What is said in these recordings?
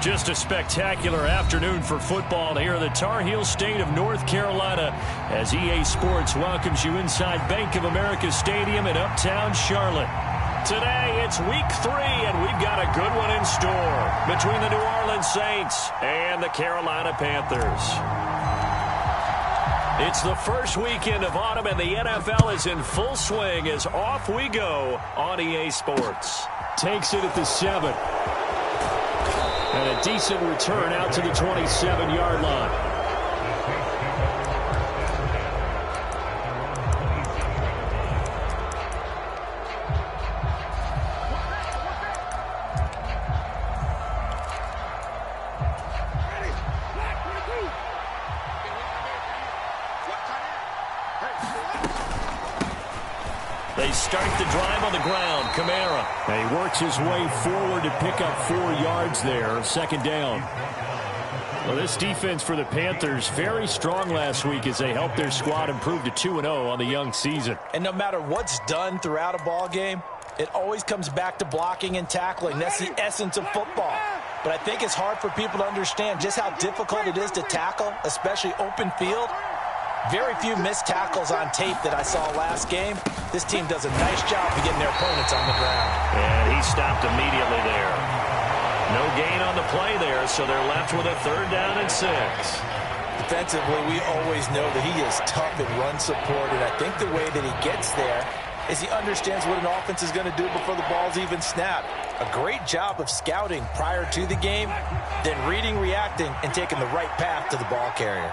Just a spectacular afternoon for football here in the Tar Heel state of North Carolina as EA Sports welcomes you inside Bank of America Stadium in uptown Charlotte. Today, it's week 3, and we've got a good one in store between the New Orleans Saints and the Carolina Panthers. It's the first weekend of autumn, and the NFL is in full swing as off we go on EA Sports. Takes it at the 7. And a decent return out to the 27-yard line. They start the drive on the ground. Kamara. And he works his way forward to pick up 4 yards there. Second down. Well, this defense for the Panthers very strong last week as they helped their squad improve to 2-0 on the young season. And no matter what's done throughout a ball game, it always comes back to blocking and tackling. That's the essence of football. But I think it's hard for people to understand just how difficult it is to tackle, especially open field. Very few missed tackles on tape that I saw last game. This team does a nice job of getting their opponents on the ground. And he stopped immediately there. No gain on the play there, so they're left with a 3rd down and 6. Defensively, we always know that he is tough in run support, and I think the way that he gets there is he understands what an offense is going to do before the ball's even snapped. A great job of scouting prior to the game, then reading, reacting, and taking the right path to the ball carrier.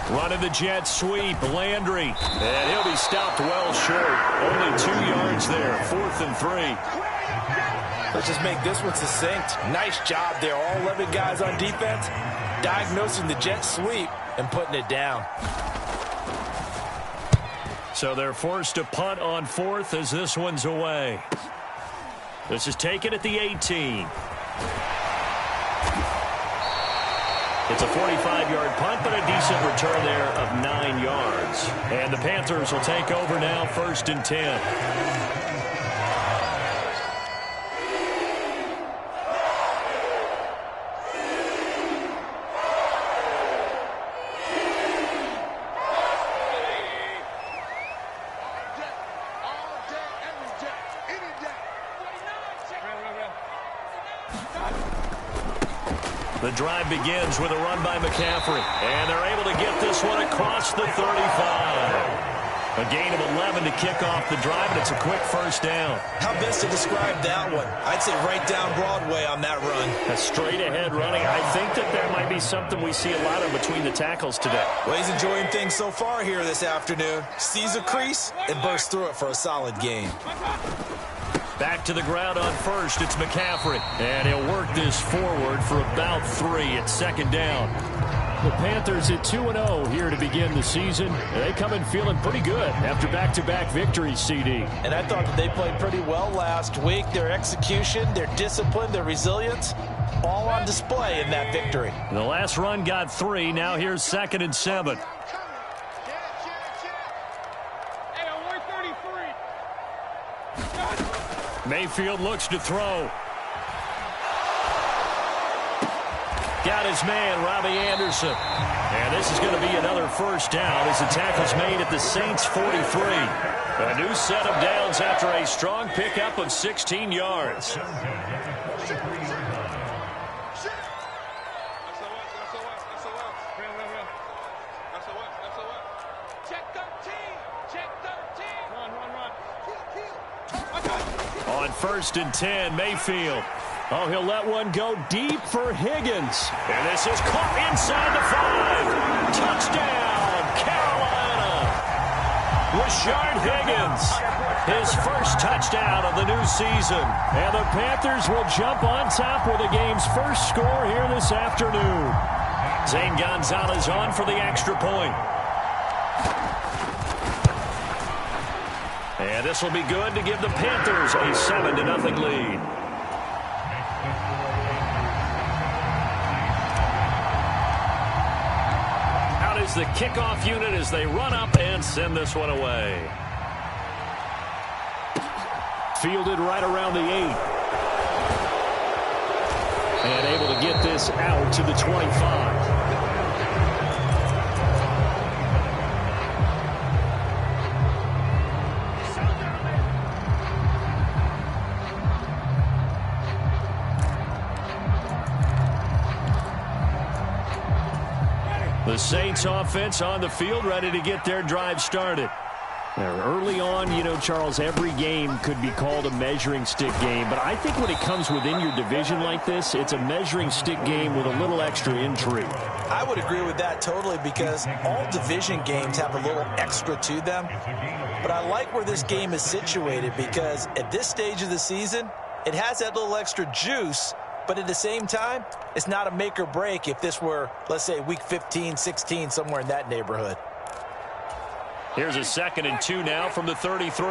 Running the jet sweep, Landry. And he'll be stopped well short. Only 2 yards there, 4th and 3. Let's just make this one succinct. Nice job there. All 11 guys on defense diagnosing the jet sweep and putting it down. So they're forced to punt on 4th as this one's away. This is taken at the 18. It's a 45-yard punt, but a decent return there of 9 yards. And the Panthers will take over now, 1st and 10. The drive begins with a run by McCaffrey. And they're able to get this one across the 35. A gain of 11 to kick off the drive, and it's a quick 1st down. How best to describe that one? I'd say right down Broadway on that run. A straight-ahead running. I think that might be something we see a lot of between the tackles today. Well, he's enjoying things so far here this afternoon. Sees a crease and bursts through it for a solid gain. Back to the ground on 1st, it's McCaffrey. And he'll work this forward for about 3 at 2nd down. The Panthers at 2-0 here to begin the season. They come in feeling pretty good after back-to-back victories, CD. And I thought that they played pretty well last week. Their execution, their discipline, their resilience, all on display in that victory. The last run got 3. Now here's 2nd and 7. Mayfield looks to throw. Got his man, Robbie Anderson. And this is going to be another 1st down as the tackle's made at the Saints' 43. A new set of downs after a strong pickup of 16 yards. On 1st and 10, Mayfield. Oh, he'll let one go deep for Higgins. And this is caught inside the 5. Touchdown, Carolina. Rashard Higgins, his first touchdown of the new season. And the Panthers will jump on top with the game's first score here this afternoon. Zane Gonzalez on for the extra point. And this will be good to give the Panthers a 7-0 lead. Out is the kickoff unit as they run up and send this one away. Fielded right around the 8. And able to get this out to the 25. The Saints offense on the field, ready to get their drive started. Early on, you know, Charles, every game could be called a measuring stick game. But I think when it comes within your division like this, it's a measuring stick game with a little extra intrigue. I would agree with that totally, because all division games have a little extra to them. But I like where this game is situated, because at this stage of the season, it has that little extra juice. But at the same time, it's not a make or break if this were, let's say, week 15, 16, somewhere in that neighborhood. Here's a 2nd and 2 now from the 33.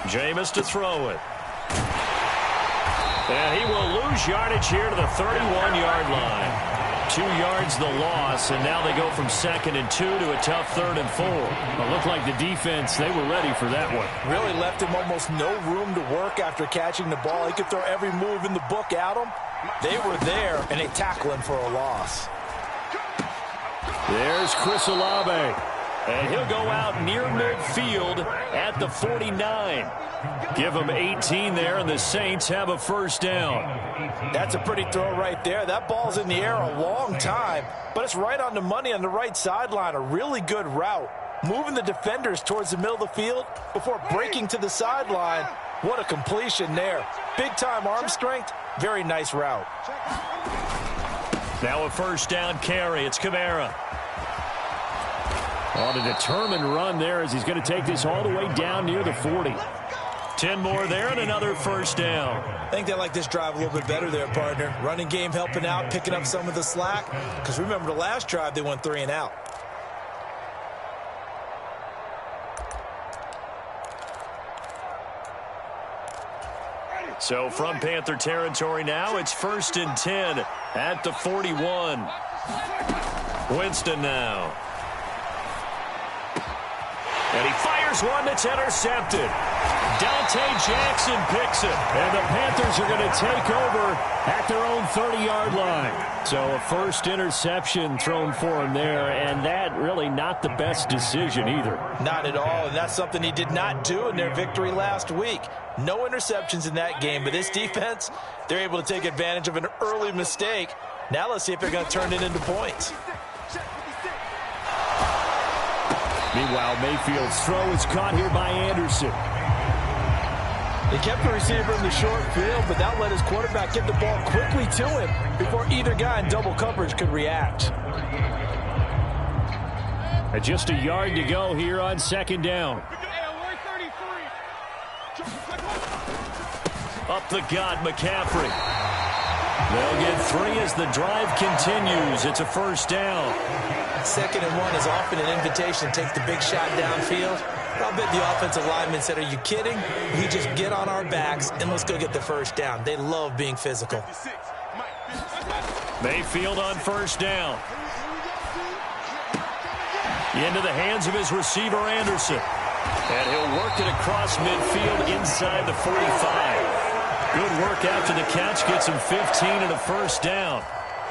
Jameis to throw it. And he will lose yardage here to the 31-yard line. 2 yards the loss, and now they go from 2nd and 2 to a tough 3rd and 4. It looked like the defense, they were ready for that one. Really left him almost no room to work after catching the ball. He could throw every move in the book at him. They were there, and they tackle him for a loss. There's Chris Olave, and he'll go out near midfield at the 49. Give him 18 there, and the Saints have a first down. That's a pretty throw right there. That ball's in the air a long time, but it's right on the money on the right sideline. A really good route. Moving the defenders towards the middle of the field before breaking to the sideline. What a completion there. Big-time arm strength. Very nice route. Now a first down carry. It's Kamara. On a determined run there as he's going to take this all the way down near the 40. 10 more there and another first down. I think they like this drive a little bit better there, partner. Running game helping out, picking up some of the slack. Because remember the last drive, they went 3 and out. So from Panther territory now, it's 1st and 10 at the 41. Winston now. And he fires one that's intercepted. Dante Jackson picks it. And the Panthers are going to take over at their own 30-yard line. So a first interception thrown for him there, and that really not the best decision either. Not at all, and that's something he did not do in their victory last week. No interceptions in that game, but this defense, they're able to take advantage of an early mistake. Now let's see if they're going to turn it into points. Meanwhile, Mayfield's throw is caught here by Anderson. He kept the receiver in the short field, but that let his quarterback get the ball quickly to him before either guy in double coverage could react. And just a yard to go here on 2nd down. Up the gut, McCaffrey. They'll get 3 as the drive continues. It's a first down. 2nd and 1 is often an invitation to take the big shot downfield. I'll bet the offensive lineman said, are you kidding? We just get on our backs and let's go get the first down. They love being physical. Mayfield on first down. Into the hands of his receiver, Anderson. And he'll work it across midfield inside the 45. Good work after the catch. Gets him 15 and a first down.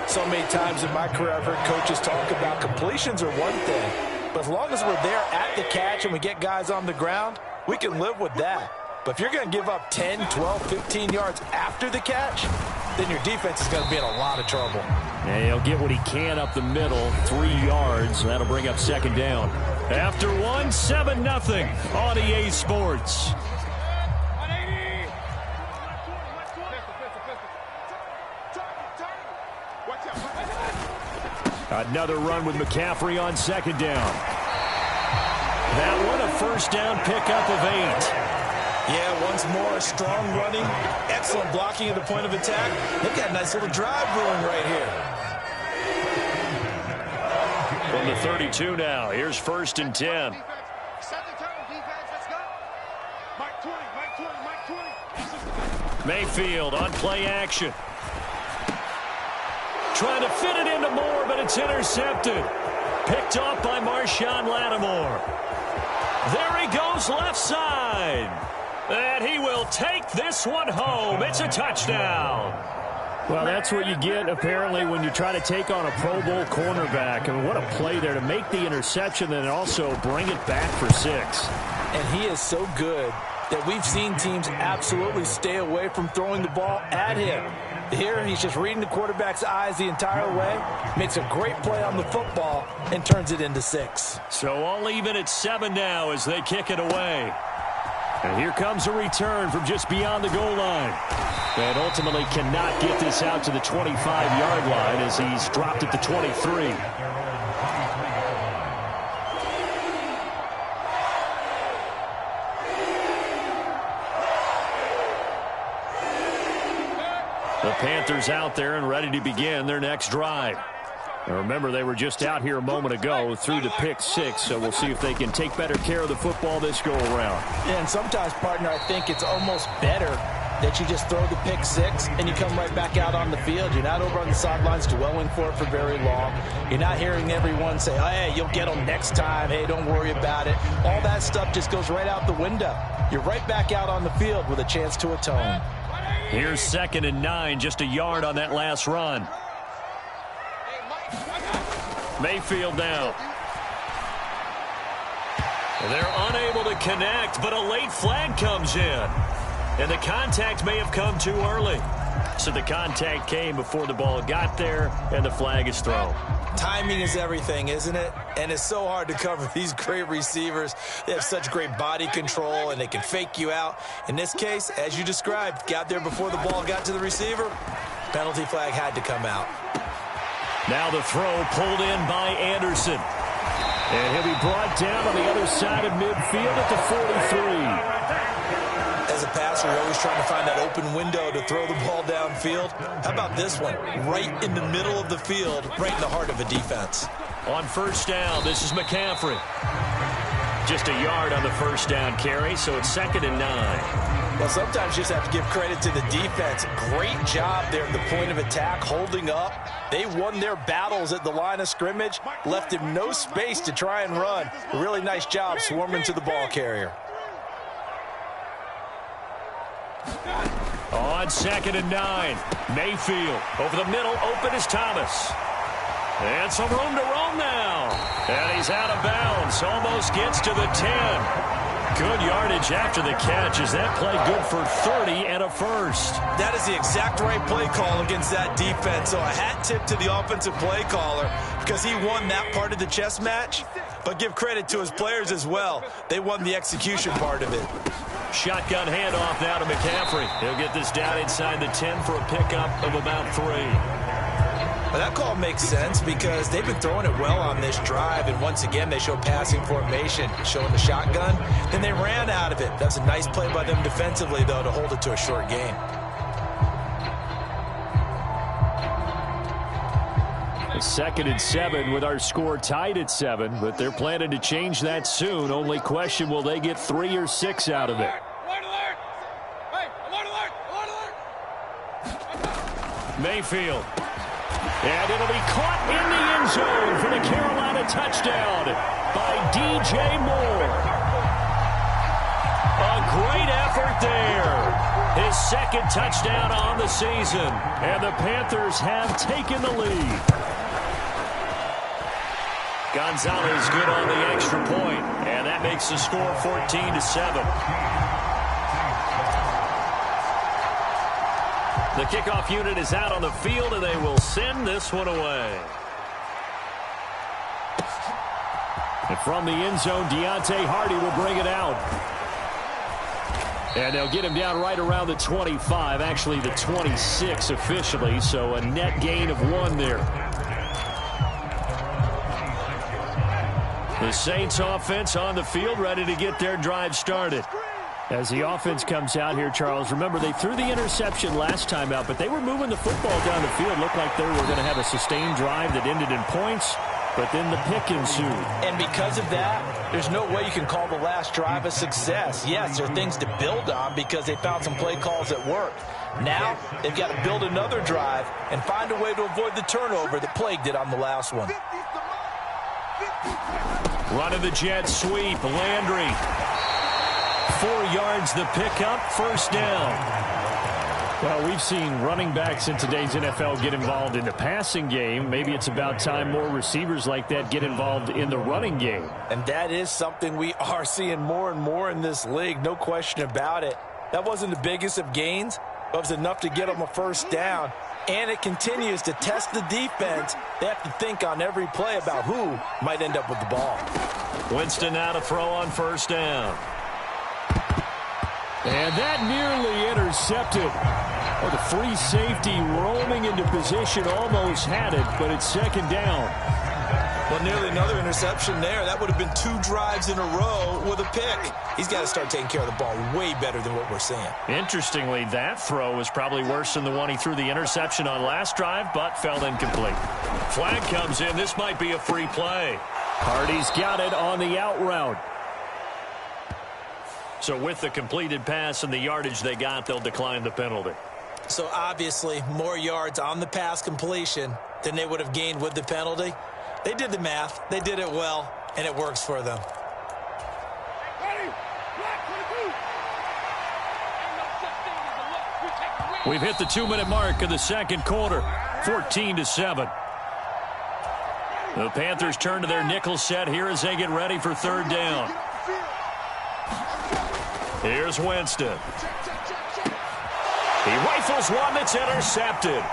So many times in my career I've heard coaches talk about completions are one thing. But as long as we're there at the catch and we get guys on the ground, we can live with that. But if you're going to give up 10, 12, 15 yards after the catch, then your defense is going to be in a lot of trouble. And he'll get what he can up the middle, 3 yards. That'll bring up 2nd down. After 1, 7-0 on EA Sports. Another run with McCaffrey on 2nd down. That one a first down pickup of 8. Yeah, once more, strong running, excellent blocking at the point of attack. They've got a nice little drive brewing right here. From the 32 now, here's 1st and 10. Mayfield on play action. Trying to fit it into Moore, but it's intercepted. Picked off by Marshawn Lattimore. There he goes left side. And he will take this one home. It's a touchdown. Well, that's what you get, apparently, when you try to take on a Pro Bowl cornerback. I mean, what a play there to make the interception and also bring it back for 6. And he is so good that we've seen teams absolutely stay away from throwing the ball at him. Here, he's just reading the quarterback's eyes the entire way, makes a great play on the football, and turns it into 6. So all even at 7 now as they kick it away. And here comes a return from just beyond the goal line. And ultimately cannot get this out to the 25-yard line as he's dropped at the 23. The Panthers out there and ready to begin their next drive. Now remember, they were just out here a moment ago through the pick 6, so we'll see if they can take better care of the football this go-around. Yeah, and sometimes, partner, I think it's almost better that you just throw the pick 6 and you come right back out on the field. You're not over on the sidelines dwelling for it for very long. You're not hearing everyone say, oh, hey, you'll get them next time. Hey, don't worry about it. All that stuff just goes right out the window. You're right back out on the field with a chance to atone. Here's 2nd and 9, just a yard on that last run. Mayfield now. They're unable to connect, but a late flag comes in. And the contact may have come too early. So the contact came before the ball got there, and the flag is thrown. Timing is everything, isn't it? And it's so hard to cover these great receivers. They have such great body control, and they can fake you out. In this case, as you described, got there before the ball got to the receiver. Penalty flag had to come out. Now the throw pulled in by Anderson. And he'll be brought down on the other side of midfield at the 43. As a passer, you're always trying to find that open window to throw the ball downfield. How about this one? Right in the middle of the field, right in the heart of a defense. On 1st down, this is McCaffrey. Just a yard on the 1st down carry, so it's 2nd and 9. Well, sometimes you just have to give credit to the defense. Great job there at the point of attack, holding up. They won their battles at the line of scrimmage, left him no space to try and run. A really nice job swarming to the ball carrier. On 2nd and 9, Mayfield over the middle, open is Thomas. And some room to roam now. And he's out of bounds, almost gets to the 10. Good yardage after the catch. Is that play good for 30 and a first? That is the exact right play call against that defense. So a hat tip to the offensive play caller because he won that part of the chess match. But give credit to his players as well. They won the execution part of it. Shotgun handoff now to McCaffrey. He'll get this down inside the 10 for a pickup of about 3. Well, that call makes sense because they've been throwing it well on this drive, and once again they show passing formation, showing the shotgun. Then they ran out of it. That's a nice play by them defensively, though, to hold it to a short game. A 2nd and 7 with our score tied at 7, but they're planning to change that soon. Only question, will they get 3 or 6 out of it? Mayfield. And it'll be caught in the end zone for the Carolina touchdown by DJ Moore. A great effort there. His 2nd touchdown on the season. And the Panthers have taken the lead. Gonzalez good on the extra point, and that makes the score 14-7. The kickoff unit is out on the field, and they will send this one away. And from the end zone, Deontay Hardy will bring it out. And they'll get him down right around the 25, actually the 26 officially, so a net gain of 1 there. The Saints offense on the field, ready to get their drive started. As the offense comes out here, Charles, remember they threw the interception last time out, but they were moving the football down the field. Looked like they were going to have a sustained drive that ended in points, but then the pick ensued. And because of that, there's no way you can call the last drive a success. Yes, there are things to build on because they found some play calls that worked. Now, they've got to build another drive and find a way to avoid the turnover that plagued it on the last one. Running the jet sweep, Landry. 4 yards the pickup, first down. Well, we've seen running backs in today's NFL get involved in the passing game. Maybe it's about time more receivers like that get involved in the running game. And that is something we are seeing more and more in this league, no question about it. That wasn't the biggest of gains, but it was enough to get them a first down. And it continues to test the defense. They have to think on every play about who might end up with the ball. Winston now to throw on first down. And that nearly intercepted. Oh, the free safety roaming into position almost had it, but it's second down. Well, nearly another interception there. That would have been 2 drives in a row with a pick. He's got to start taking care of the ball way better than what we're seeing. Interestingly, that throw was probably worse than the one he threw the interception on last drive, but fell incomplete. Flag comes in. This might be a free play. Hardy's got it on the out route. So with the completed pass and the yardage they got, they'll decline the penalty. So obviously more yards on the pass completion than they would have gained with the penalty. They did the math. They did it well, and it works for them. We've hit the 2-minute mark of the second quarter, 14-7. The Panthers turn to their nickel set here as they get ready for third down. Here's Winston. He rifles one that's intercepted.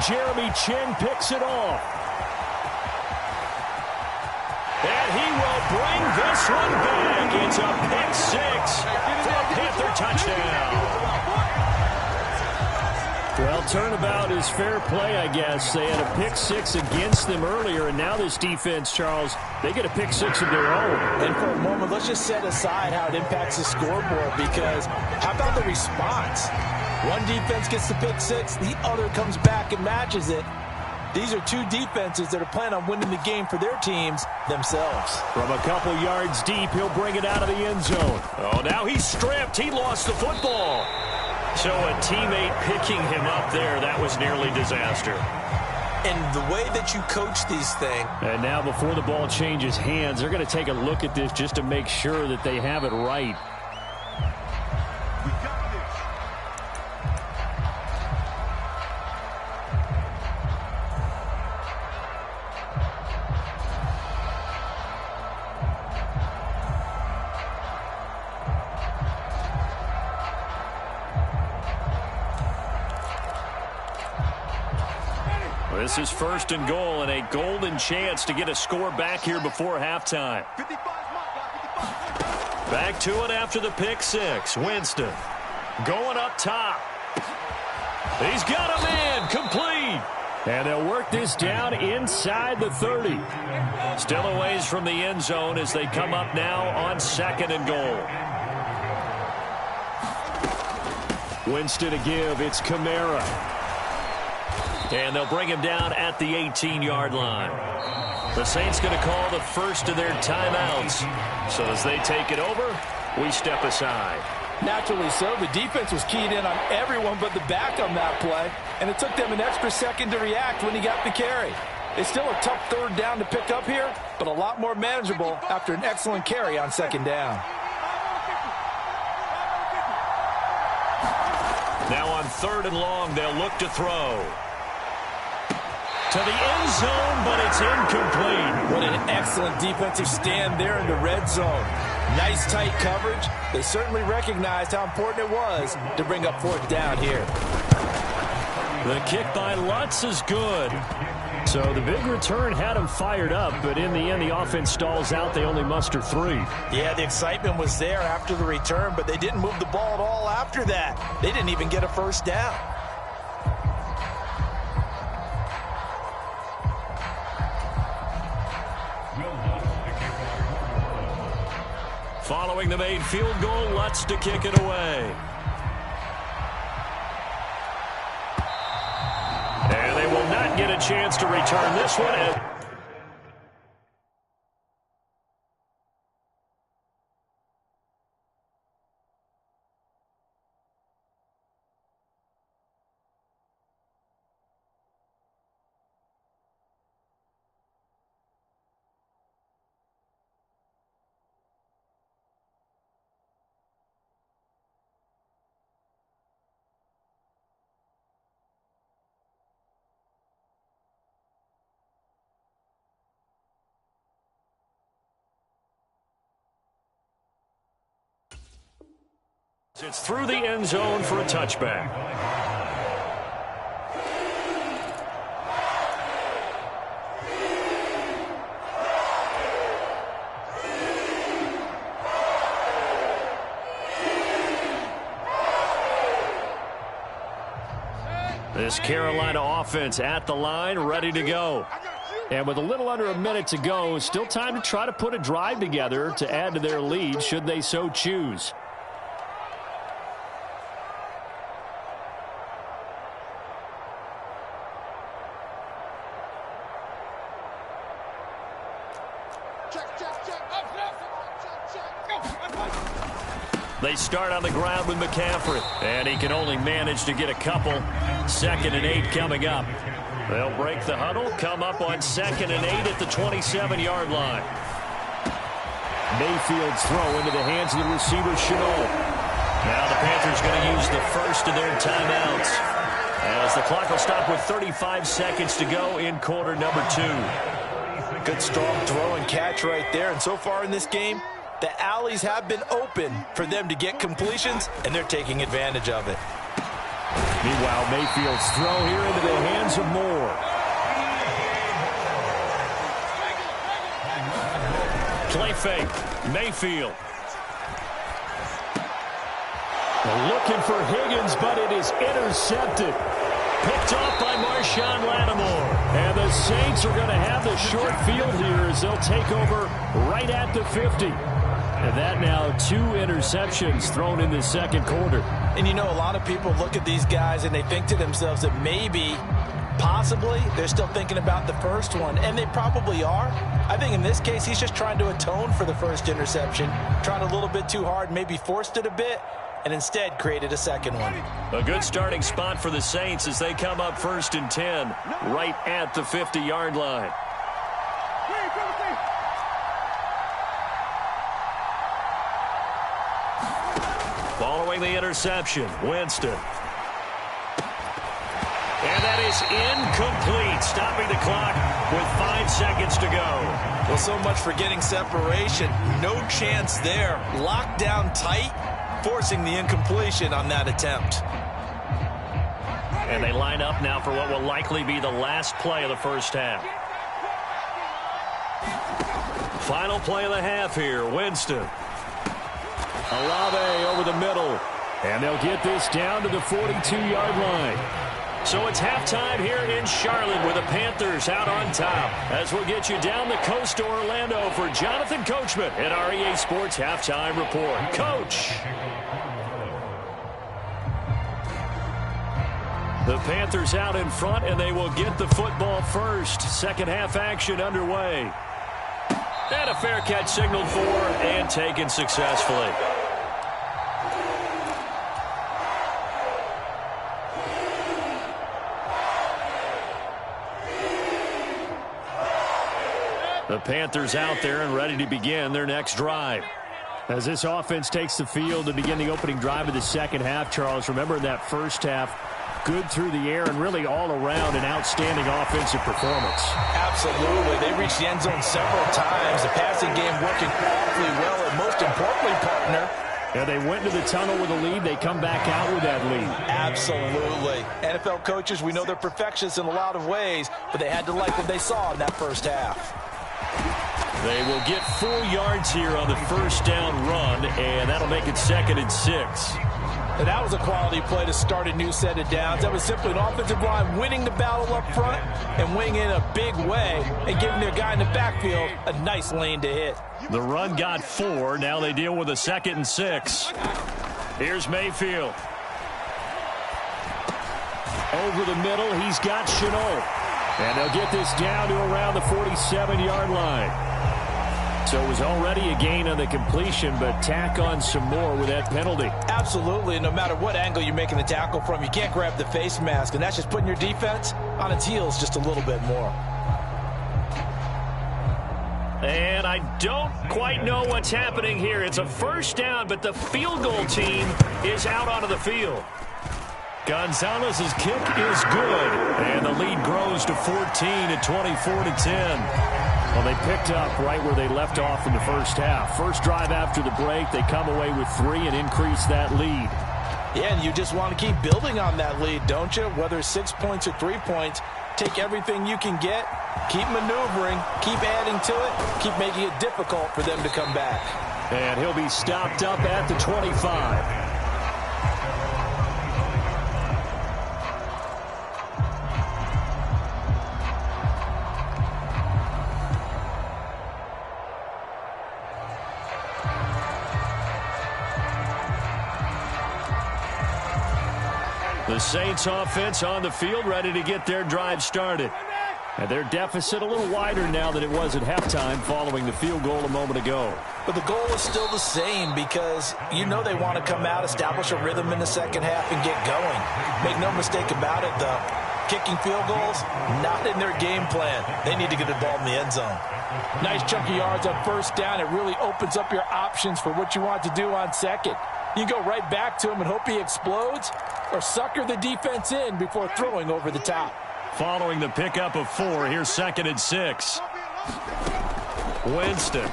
Jeremy Chin picks it off. And he will bring this one back. It's a pick 6 for a Panther touchdown. Well, turnabout is fair play, I guess. They had a pick 6 against them earlier, and now this defense, Charles, they get a pick 6 of their own. And for a moment, let's just set aside how it impacts the scoreboard, because how about the response? One defense gets the pick 6, the other comes back and matches it. These are 2 defenses that are planning on winning the game for their teams themselves. From a couple yards deep, he'll bring it out of the end zone. Oh, now he's stripped. He lost the football. So a teammate picking him up there, that was nearly disaster. And the way that you coach these things. And now before the ball changes hands, they're going to take a look at this just to make sure that they have it right. This is first and goal and a golden chance to get a score back here before halftime. Back to it after the pick 6. Winston going up top. He's got a man complete. And they'll work this down inside the 30. Still a ways from the end zone as they come up now on second and goal. Winston to give. It's Kamara. And they'll bring him down at the 18-yard line. The Saints going to call the first of their timeouts. So as they take it over, we step aside. Naturally so. The defense was keyed in on everyone but the back on that play. And it took them an extra second to react when he got the carry. It's still a tough third down to pick up here, but a lot more manageable after an excellent carry on second down. Now on third and long, they'll look to throw. To the end zone, but it's incomplete. What an excellent defensive stand there in the red zone. Nice tight coverage. They certainly recognized how important it was to bring up fourth down here. The kick by Lutz is good. So the big return had him fired up, but in the end, the offense stalls out. They only muster 3. Yeah, the excitement was there after the return, but they didn't move the ball at all after that. They didn't even get a first down. Following the made field goal, Lutz to kick it away. And they will not get a chance to return this one. It's through the end zone for a touchback. This Carolina offense at the line, ready to go. And with a little under a minute to go, still time to try to put a drive together to add to their lead should they so choose. They start on the ground with McCaffrey, and he can only manage to get a couple. 2nd and 8 coming up. They'll break the huddle, come up on 2nd and 8 at the 27-yard line. Mayfield's throw into the hands of the receiver, Chenault. Now the Panthers going to use the first of their timeouts, as the clock will stop with 35 seconds to go in quarter number 2. Good strong throw and catch right there. And so far in this game, the alleys have been open for them to get completions, and they're taking advantage of it. Meanwhile, Mayfield's throw here into the hands of Moore. Play fake. Mayfield. Looking for Higgins, but it is intercepted. Picked off by Marshawn Lattimore. And the Saints are going to have the short field here as they'll take over right at the 50. And that now 2 interceptions thrown in the second quarter. And you know, a lot of people look at these guys and they think to themselves that maybe, possibly, they're still thinking about the first one. And they probably are. I think in this case, he's just trying to atone for the first interception. Tried a little bit too hard, maybe forced it a bit, and instead created a second one. A good starting spot for the Saints as they come up 1st and 10, right at the 50-yard line. Following the interception, Winston. And that is incomplete, stopping the clock with 5 seconds to go. Well, so much for getting separation. No chance there. Locked down tight, forcing the incompletion on that attempt. And they line up now for what will likely be the last play of the first half. Final play of the half here, Winston. Olave over the middle. And they'll get this down to the 42-yard line. So it's halftime here in Charlotte with the Panthers out on top. As we'll get you down the coast to Orlando for Jonathan Coachman at our EA Sports Halftime Report. Coach. The Panthers out in front, and they will get the football first. Second half action underway. And a fair catch signaled for and taken successfully. The Panthers out there and ready to begin their next drive. As this offense takes the field to begin the opening drive of the second half, Charles, remember in that first half, good through the air and really all around an outstanding offensive performance. Absolutely. They reached the end zone several times. The passing game working awfully well, and most importantly, partner, yeah, they went to the tunnel with a lead. They come back out with that lead. Absolutely. NFL coaches, we know they're perfectionists in a lot of ways, but they had to like what they saw in that first half. They will get 4 yards here on the first down run, and that'll make it 2nd and 6. And that was a quality play to start a new set of downs. That was simply an offensive line winning the battle up front and winning in a big way and giving their guy in the backfield a nice lane to hit. The run got 4. Now they deal with a 2nd and 6. Here's Mayfield. Over the middle, he's got Chenault. And they'll get this down to around the 47-yard line. So it was already a gain on the completion, but tack on some more with that penalty. Absolutely, and no matter what angle you're making the tackle from, you can't grab the face mask, and that's just putting your defense on its heels just a little bit more. And I don't quite know what's happening here. It's a first down, but the field goal team is out onto the field. Gonzalez's kick is good, and the lead grows to 14 at 24-10. Well, they picked up right where they left off in the first half. First drive after the break, they come away with 3 and increase that lead. Yeah, and you just want to keep building on that lead, don't you? Whether it's 6 points or 3 points, take everything you can get, keep maneuvering, keep adding to it, keep making it difficult for them to come back. And he'll be stopped up at the 25. The Saints offense on the field, ready to get their drive started. And their deficit a little wider now than it was at halftime following the field goal a moment ago. But the goal is still the same because you know they want to come out, establish a rhythm in the second half, and get going. Make no mistake about it, though. Kicking field goals, not in their game plan. They need to get the ball in the end zone. Nice chunky yards on first down. It really opens up your options for what you want to do on second. You go right back to him and hope he explodes, or sucker the defense in before throwing over the top. Following the pickup of 4, here's 2nd and 6. Winston.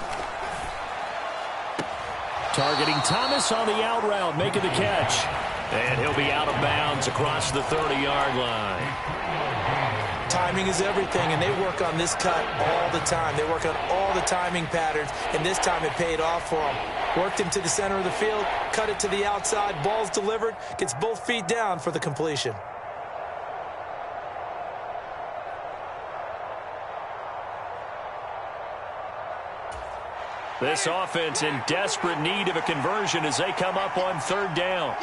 Targeting Thomas on the out route, making the catch. And he'll be out of bounds across the 30-yard line. Timing is everything, and they work on this cut all the time. They work on all the timing patterns, and this time it paid off for them. Worked him to the center of the field, cut it to the outside, ball's delivered, gets both feet down for the completion. This offense in desperate need of a conversion as they come up on 3rd down.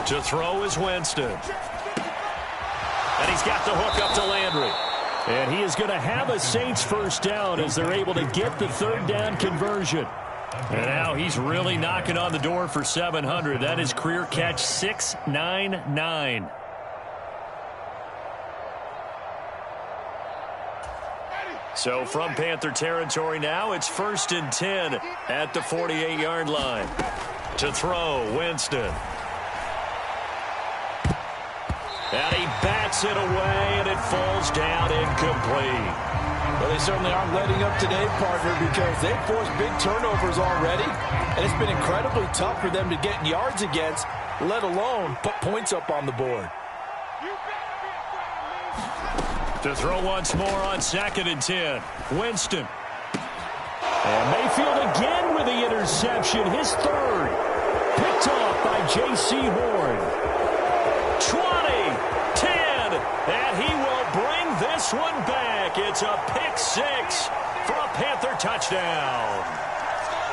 To throw is Winston. And he's got the hook up to Landry. And he is going to have a Saints first down as they're able to get the 3rd down conversion. And now he's really knocking on the door for 700. That is career catch 699. So from Panther territory now, it's 1st and 10 at the 48-yard line. To throw, Winston. And he bats it away, and it falls down incomplete. Well, they certainly aren't letting up today, partner, because they've forced big turnovers already, and it's been incredibly tough for them to get yards against, let alone put points up on the board. To throw once more on 2nd and 10. Winston. And Mayfield again with the interception, his 3rd. Picked off by J.C. Horn. 20, 10, and he will bring this one back. It's a pick 6 for a Panther touchdown.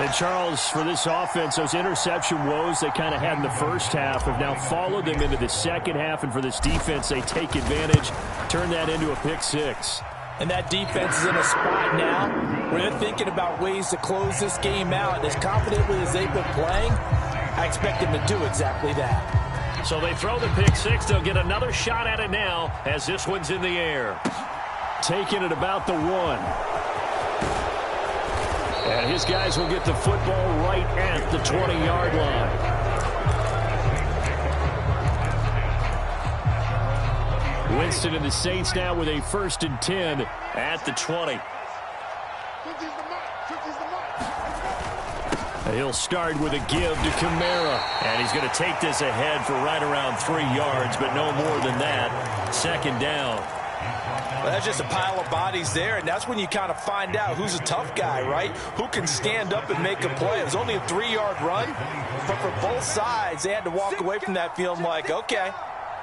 And Charles, for this offense, those interception woes they kind of had in the first half have now followed them into the second half, and for this defense, they take advantage, turn that into a pick 6. And that defense is in a spot now where they're thinking about ways to close this game out. And as confidently as they've been playing, I expect them to do exactly that. So they throw the pick 6. They'll get another shot at it now as this one's in the air. Taking it about the 1. And his guys will get the football right at the 20-yard line. Winston and the Saints now with a 1st and 10 at the 20. He'll start with a give to Kamara. And he's going to take this ahead for right around 3 yards, but no more than that. 2nd down. Well, that's just a pile of bodies there, and that's when you kind of find out who's a tough guy, right? Who can stand up and make a play. It was only a 3-yard run, but for both sides, they had to walk away from that feeling like, okay,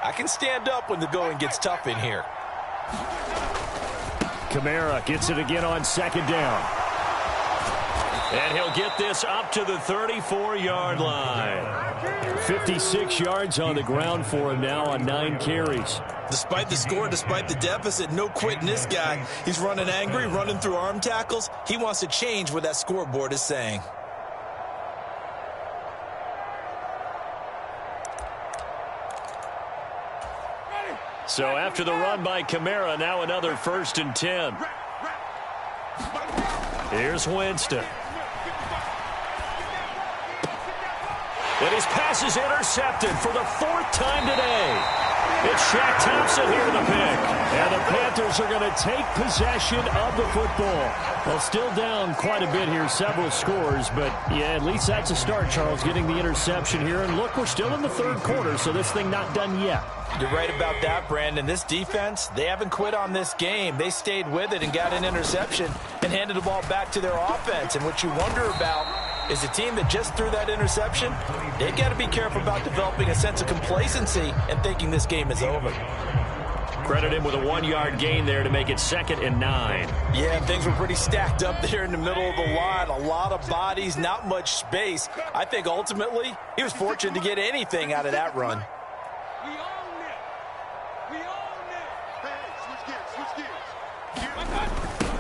I can stand up when the going gets tough in here. Kamara gets it again on 2nd down. And he'll get this up to the 34-yard line. 56 yards on the ground for him now on 9 carries. Despite the score, despite the deficit, no quitting this guy. He's running angry, running through arm tackles. He wants to change what that scoreboard is saying. So after the run by Kamara, now another 1st and 10. Here's Winston. And his pass is intercepted for the 4th time today. It's Shaq Thompson here to the pick. And the Panthers are going to take possession of the football. Well, still down quite a bit here, several scores. But, yeah, at least that's a start, Charles, getting the interception here. And, look, we're still in the 3rd quarter, so this thing not done yet. You're right about that, Brandon. This defense, they haven't quit on this game. They stayed with it and got an interception and handed the ball back to their offense. And what you wonder about is a team that just threw that interception, they've got to be careful about developing a sense of complacency and thinking this game is over. Credit him with a 1-yard gain there to make it 2nd and 9. Yeah, things were pretty stacked up there in the middle of the line. A lot of bodies, not much space. I think ultimately he was fortunate to get anything out of that run.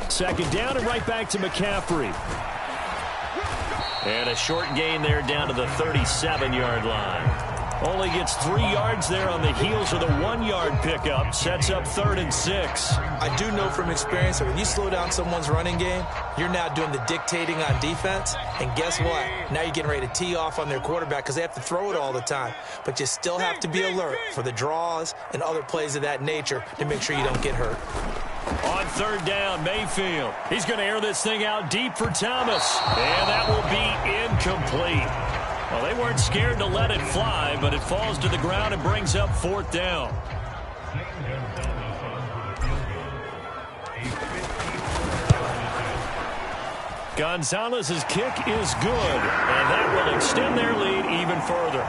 Second down and right back to McCaffrey. And a short gain there down to the 37-yard line. Only gets 3 yards there on the heels of the 1-yard pickup. Sets up 3rd and 6. I do know from experience that when you slow down someone's running game, you're now doing the dictating on defense. And guess what? Now you're getting ready to tee off on their quarterback because they have to throw it all the time. But you still have to be alert for the draws and other plays of that nature to make sure you don't get hurt. On 3rd down, Mayfield. He's going to air this thing out deep for Thomas. And that will be incomplete. Well, they weren't scared to let it fly, but it falls to the ground and brings up 4th down. Gonzalez's kick is good, and that will extend their lead even further.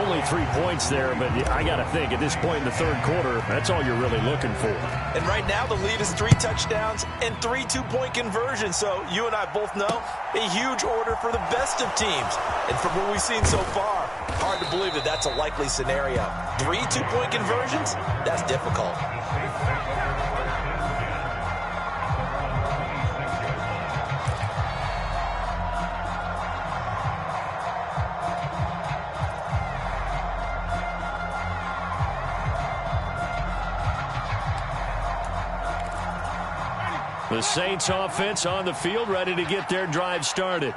Only 3 points there, but I got to think at this point in the 3rd quarter, that's all you're really looking for. And right now the lead is 3 touchdowns and 3 2-point conversions. So you and I both know a huge order for the best of teams. And from what we've seen so far, hard to believe that that's a likely scenario. 3 2-point conversions? That's difficult. The Saints offense on the field, ready to get their drive started.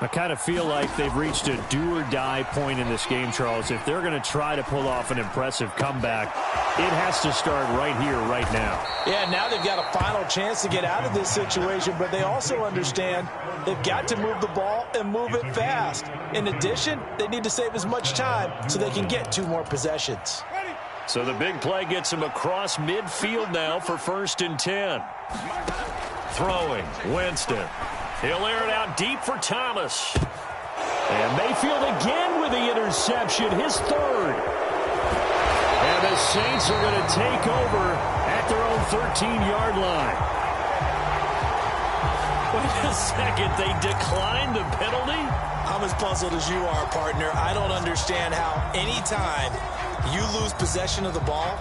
I kind of feel like they've reached a do-or-die point in this game, Charles. If they're going to try to pull off an impressive comeback, it has to start right here, right now. Yeah, now they've got a final chance to get out of this situation, but they also understand they've got to move the ball and move it fast. In addition, they need to save as much time so they can get 2 more possessions. So the big play gets him across midfield now for 1st and 10. Throwing, Winston. He'll air it out deep for Thomas. And Mayfield again with the interception, his 3rd. And the Saints are going to take over at their own 13-yard line. Wait a second, they declined the penalty? I'm as puzzled as you are, partner. I don't understand how any time you lose possession of the ball,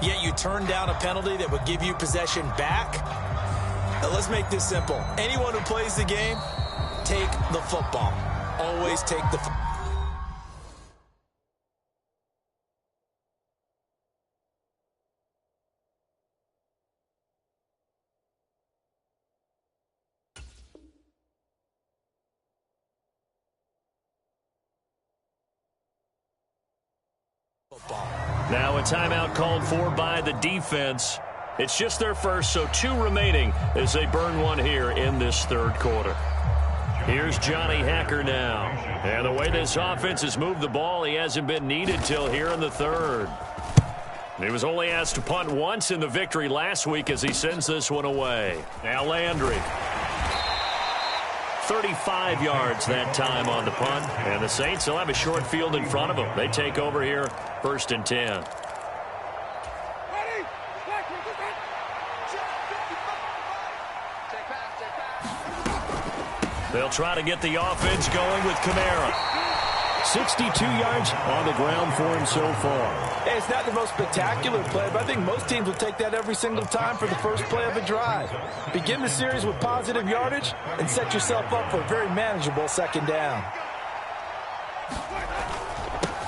yet you turn down a penalty that would give you possession back. Now let's make this simple. Anyone who plays the game, take the football. Always take the football. Now a timeout called for by the defense. It's just their first, so 2 remaining as they burn one here in this 3rd quarter. Here's Johnny Hacker now. And the way this offense has moved the ball, he hasn't been needed till here in the 3rd. He was only asked to punt once in the victory last week as he sends this one away. Now Landry. 35 yards that time on the punt. And the Saints will have a short field in front of them. They take over here, 1st and 10. They'll try to get the offense going with Kamara. 62 yards on the ground for him so far. Hey, it's not the most spectacular play, but I think most teams will take that every single time for the first play of a drive. Begin the series with positive yardage and set yourself up for a very manageable 2nd down.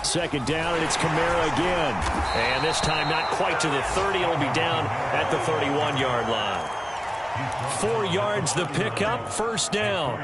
2nd down, and it's Kamara again. And this time not quite to the 30. It'll be down at the 31-yard line. 4 yards the pickup, 1st down.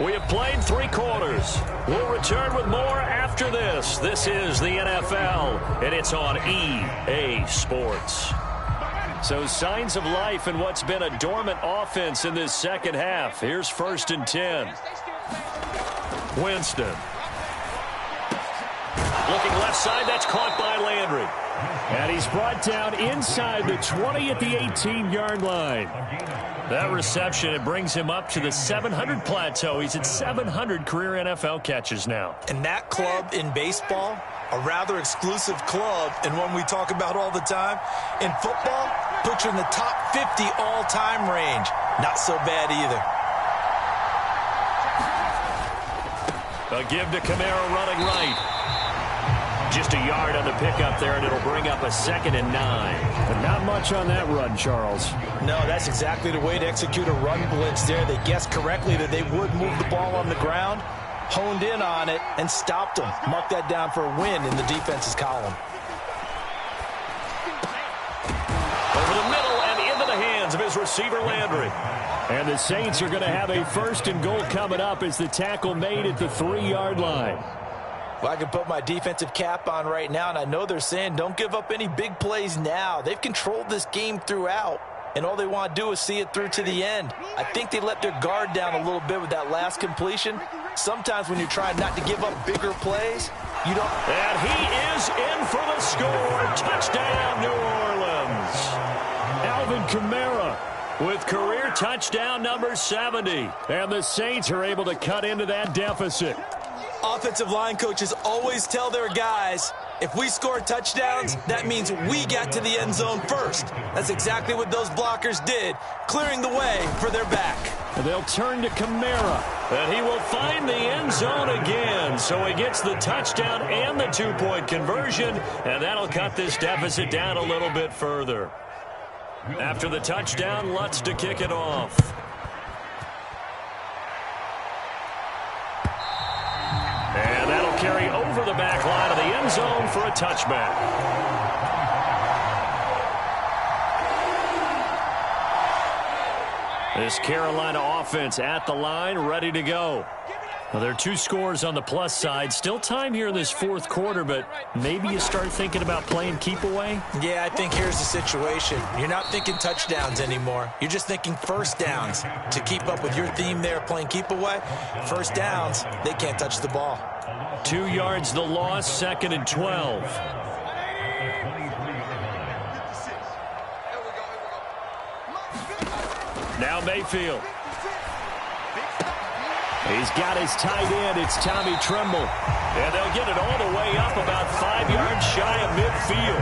We have played 3 quarters. We'll return with more after this. This is the NFL, and it's on EA Sports. So signs of life in what's been a dormant offense in this second half. Here's 1st and 10. Winston. Looking left side, that's caught by Landry. And he's brought down inside the 20 at the 18-yard line. That reception, it brings him up to the 700 plateau. He's at 700 career NFL catches now. And that club in baseball, a rather exclusive club, and one we talk about all the time. In football, puts you in the top 50 all-time range. Not so bad either. A give to Kamara running right. Just a yard on the pickup there, and it'll bring up a 2nd and 9. But not much on that run, Charles. No, that's exactly the way to execute a run blitz there. They guessed correctly that they would move the ball on the ground, honed in on it, and stopped them. Mark that down for a win in the defense's column. Over the middle and into the hands of his receiver, Landry. And the Saints are going to have a 1st and goal coming up as the tackle made at the 3-yard line. Well, I can put my defensive cap on right now, and I know they're saying don't give up any big plays now. They've controlled this game throughout, and all they want to do is see it through to the end. I think they let their guard down a little bit with that last completion. Sometimes when you're trying not to give up bigger plays, you don't. And he is in for the score. Touchdown, New Orleans. Alvin Kamara with career touchdown number 70. And the Saints are able to cut into that deficit. Offensive line coaches always tell their guys, if we score touchdowns, that means we got to the end zone first. That's exactly what those blockers did, clearing the way for their back. And they'll turn to Kamara. And he will find the end zone again. So he gets the touchdown and the 2-point conversion, and that'll cut this deficit down a little bit further. After the touchdown, Lutz to kick it off. And that'll carry over the back line of the end zone for a touchback. This Carolina offense at the line, ready to go. Well, there are 2 scores on the plus side. Still time here in this 4th quarter, but maybe you start thinking about playing keep away? Yeah, I think here's the situation. You're not thinking touchdowns anymore. You're just thinking first downs. To keep up with your theme there, playing keep away, first downs, they can't touch the ball. 2 yards the loss, 2nd and 12. Now Mayfield. He's got his tight end. It's Tommy Tremble. And they'll get it all the way up about 5 yards shy of midfield.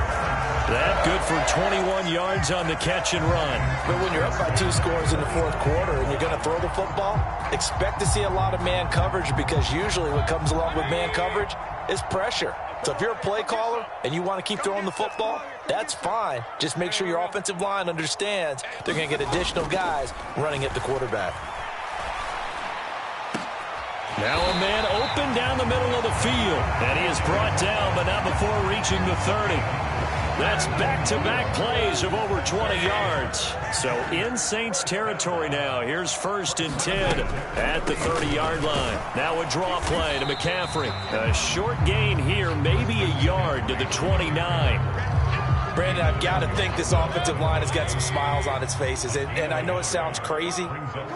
That good for 21 yards on the catch and run. But when you're up by 2 scores in the 4th quarter and you're going to throw the football, expect to see a lot of man coverage, because usually what comes along with man coverage is pressure. So if you're a play caller and you want to keep throwing the football, that's fine. Just make sure your offensive line understands they're going to get additional guys running at the quarterback. Now a man open down the middle of the field. And he is brought down, but not before reaching the 30. That's back-to-back plays of over 20 yards. So in Saints territory now. Here's 1st and 10 at the 30-yard line. Now a draw play to McCaffrey. A short gain here, maybe a yard to the 29. Brandon, I've got to think this offensive line has got some smiles on its faces. And I know it sounds crazy,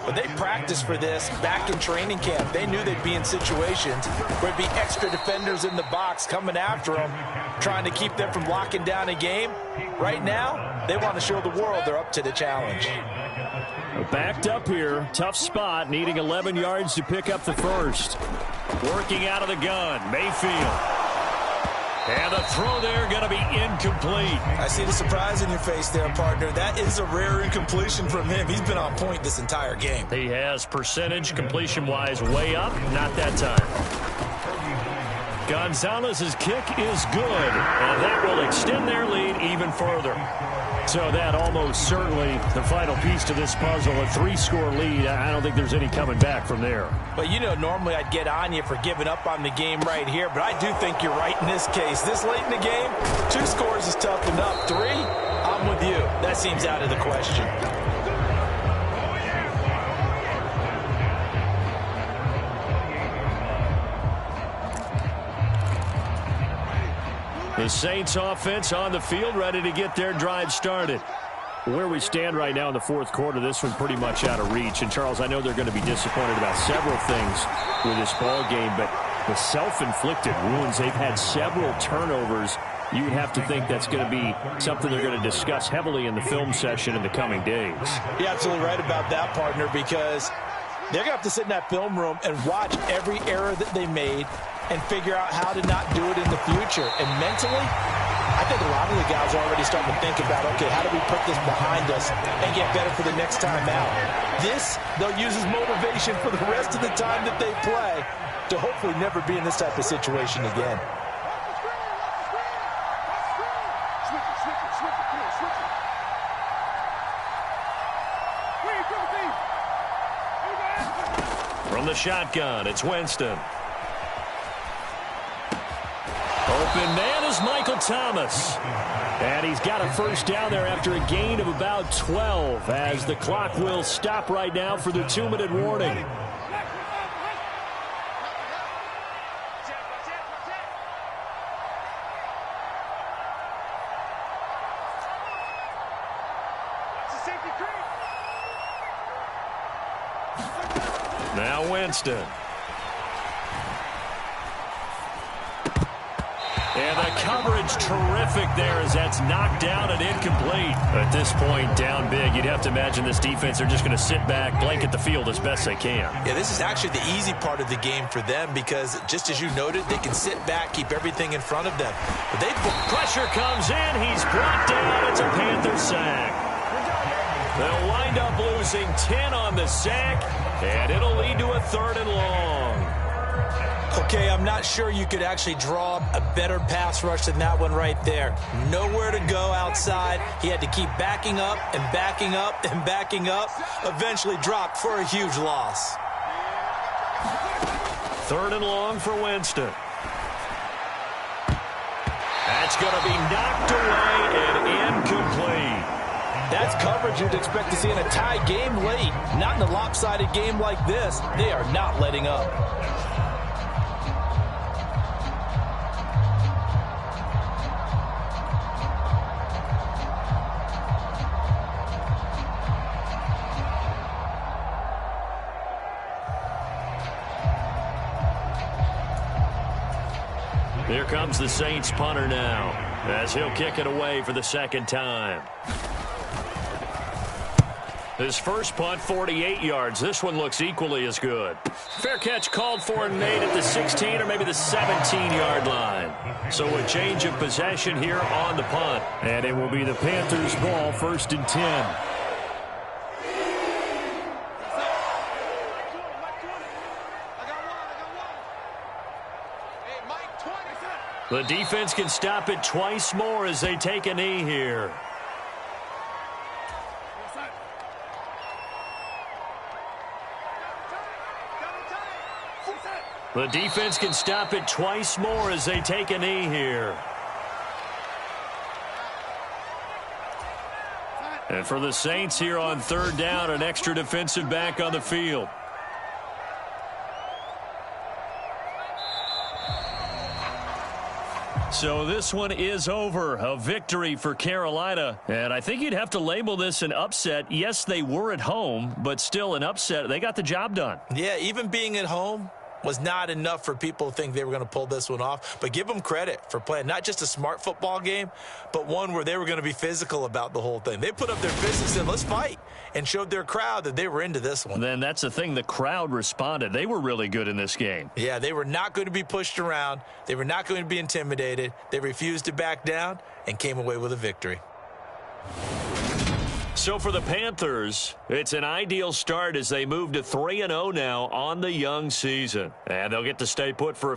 but they practiced for this back in training camp. They knew they'd be in situations where there'd be extra defenders in the box coming after them, trying to keep them from locking down a game. Right now, they want to show the world they're up to the challenge. Backed up here. Tough spot, needing 11 yards to pick up the first. Working out of the gun, Mayfield. And the throw there going to be incomplete. I see the surprise in your face there, partner. That is a rare incompletion from him. He's been on point this entire game. He has percentage completion-wise way up. Not that time. Gonzalez's kick is good, and that will extend their lead even further. So that almost certainly the final piece to this puzzle, a 3-score lead. I don't think there's any coming back from there. But, you know, normally I'd get on you for giving up on the game right here, but I do think you're right in this case. This late in the game, 2 scores is tough enough. 3, I'm with you. That seems out of the question. The Saints offense on the field, ready to get their drive started. Where we stand right now in the fourth quarter, this one pretty much out of reach. And, Charles, I know they're going to be disappointed about several things with this ball game, but the self-inflicted wounds, they've had several turnovers. You would have to think that's going to be something they're going to discuss heavily in the film session in the coming days. You're absolutely right about that, partner, because they're going to have to sit in that film room and watch every error that they made and figure out how to not do it in the future. And mentally, I think a lot of the guys are already starting to think about, okay, how do we put this behind us and get better for the next time out? This, they'll use as motivation for the rest of the time that they play to hopefully never be in this type of situation again. From the shotgun, it's Winston. Open man is Michael Thomas. And he's got a first down there after a gain of about 12 as the clock will stop right now for the 2-minute warning. Now Winston. And the coverage terrific there as that's knocked down and incomplete. At this point, down big, you'd have to imagine this defense are just going to sit back, blanket the field as best they can. Yeah, this is actually the easy part of the game for them because, just as you noted, they can sit back, keep everything in front of them. But pressure comes in. He's brought down. It's a Panther sack. They'll wind up losing 10 on the sack, and it'll lead to a 3rd and long. Okay, I'm not sure you could actually draw a better pass rush than that one right there. Nowhere to go outside. He had to keep backing up and backing up and backing up. Eventually dropped for a huge loss. 3rd and long for Winston. That's going to be knocked away and incomplete. That's coverage you'd expect to see in a tie game late. Not in a lopsided game like this. They are not letting up. Here comes the Saints punter now as he'll kick it away for the 2nd time. His first punt, 48 yards. This one looks equally as good. Fair catch called for and made at the 16 or maybe the 17-yard line. So a change of possession here on the punt. And it will be the Panthers' ball, 1st and 10. The defense can stop it twice more as they take a knee here. The defense can stop it twice more as they take a knee here. And for the Saints here on 3rd down, an extra defensive back on the field. So this one is over. A victory for Carolina. And I think you'd have to label this an upset. Yes, they were at home, but still an upset. They got the job done. Yeah, even being at home was not enough for people to think they were going to pull this one off. But give them credit for playing not just a smart football game, but one where they were going to be physical about the whole thing. They put up their fists and said, let's fight, and showed their crowd that they were into this one. Then that's the thing. The crowd responded. They were really good in this game. Yeah, they were not going to be pushed around. They were not going to be intimidated. They refused to back down and came away with a victory. So for the Panthers, it's an ideal start as they move to 3-0 now on the young season. And they'll get to stay put for a